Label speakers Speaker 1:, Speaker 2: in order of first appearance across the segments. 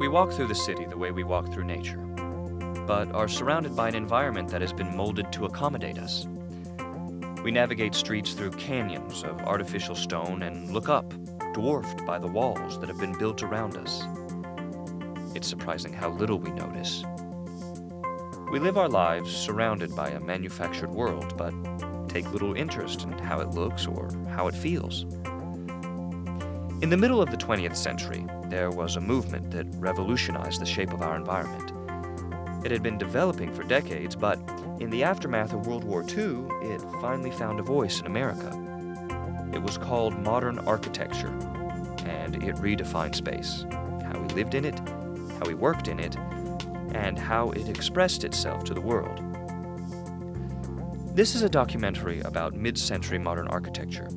Speaker 1: We walk through the city the way we walk through nature, but are surrounded by an environment that has been molded to accommodate us. We navigate streets through canyons of artificial stone and look up, dwarfed by the walls that have been built around us. It's surprising how little we notice. We live our lives surrounded by a manufactured world, but take little interest in how it looks or how it feels. In the middle of the 20th century, there was a movement that revolutionized the shape of our environment. It had been developing for decades, but in the aftermath of World War II, it finally found a voice in America. It was called modern architecture, and it redefined space, how we lived in it, how we worked in it, and how it expressed itself to the world. This is a documentary about mid-century modern architecture.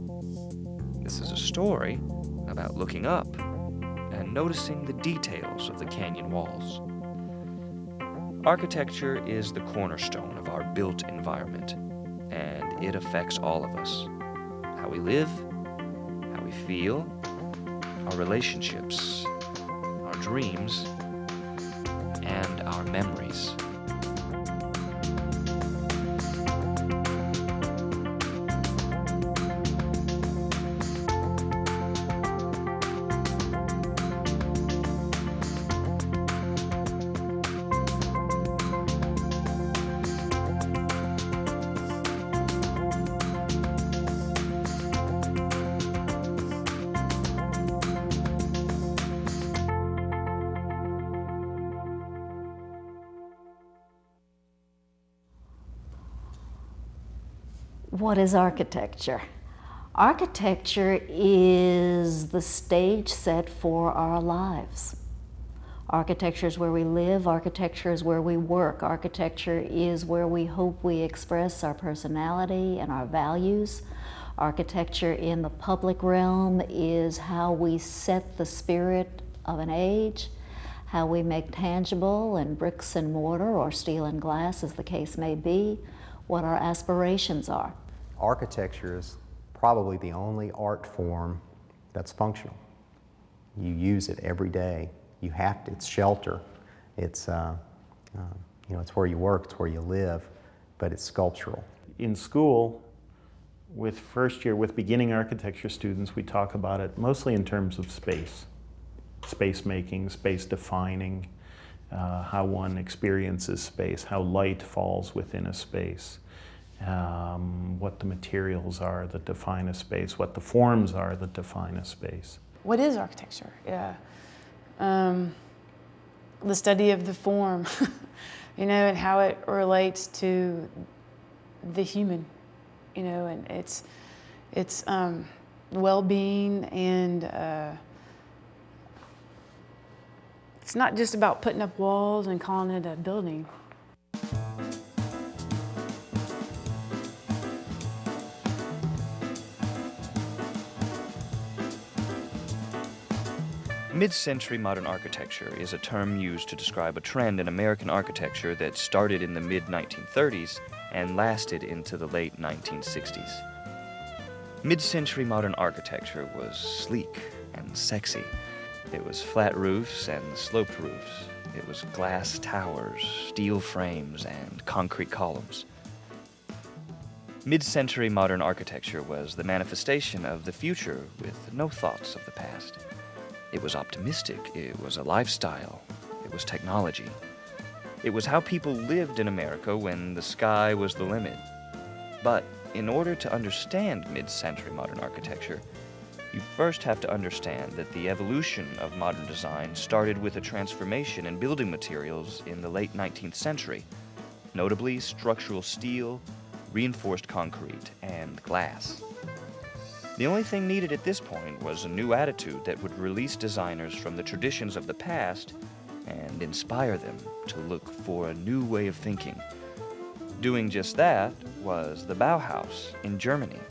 Speaker 1: This is a story about looking up and noticing the details of the canyon walls. Architecture is the cornerstone of our built environment, and it affects all of us. How we live, how we feel, our relationships, our dreams, and our memories.
Speaker 2: What is architecture? Architecture is the stage set for our lives. Architecture is where we live, architecture is where we work, architecture is where we hope we express our personality and our values. Architecture in the public realm is how we set the spirit of an age, how we make tangible in bricks and mortar or steel and glass, as the case may be, what our aspirations are.
Speaker 3: Architecture is probably the only art form that's functional. You use it every day. You have to. It's shelter. It's it's where you work. It's where you live, but it's sculptural.
Speaker 4: In school, with first year, with beginning architecture students, we talk about it mostly in terms of space making, space defining, how one experiences space, how light falls within a space. What the materials are that define a space, what the forms are that define a space.
Speaker 5: What is architecture? Yeah. The study of the form, and how it relates to the human, and it's well-being, and it's not just about putting up walls and calling it a building.
Speaker 1: Mid-century modern architecture is a term used to describe a trend in American architecture that started in the mid-1930s and lasted into the late 1960s. Mid-century modern architecture was sleek and sexy. It was flat roofs and sloped roofs. It was glass towers, steel frames, and concrete columns. Mid-century modern architecture was the manifestation of the future with no thoughts of the past. It was optimistic, it was a lifestyle, it was technology. It was how people lived in America when the sky was the limit. But in order to understand mid-century modern architecture, you first have to understand that the evolution of modern design started with a transformation in building materials in the late 19th century, notably structural steel, reinforced concrete, and glass. The only thing needed at this point was a new attitude that would release designers from the traditions of the past and inspire them to look for a new way of thinking. Doing just that was the Bauhaus in Germany.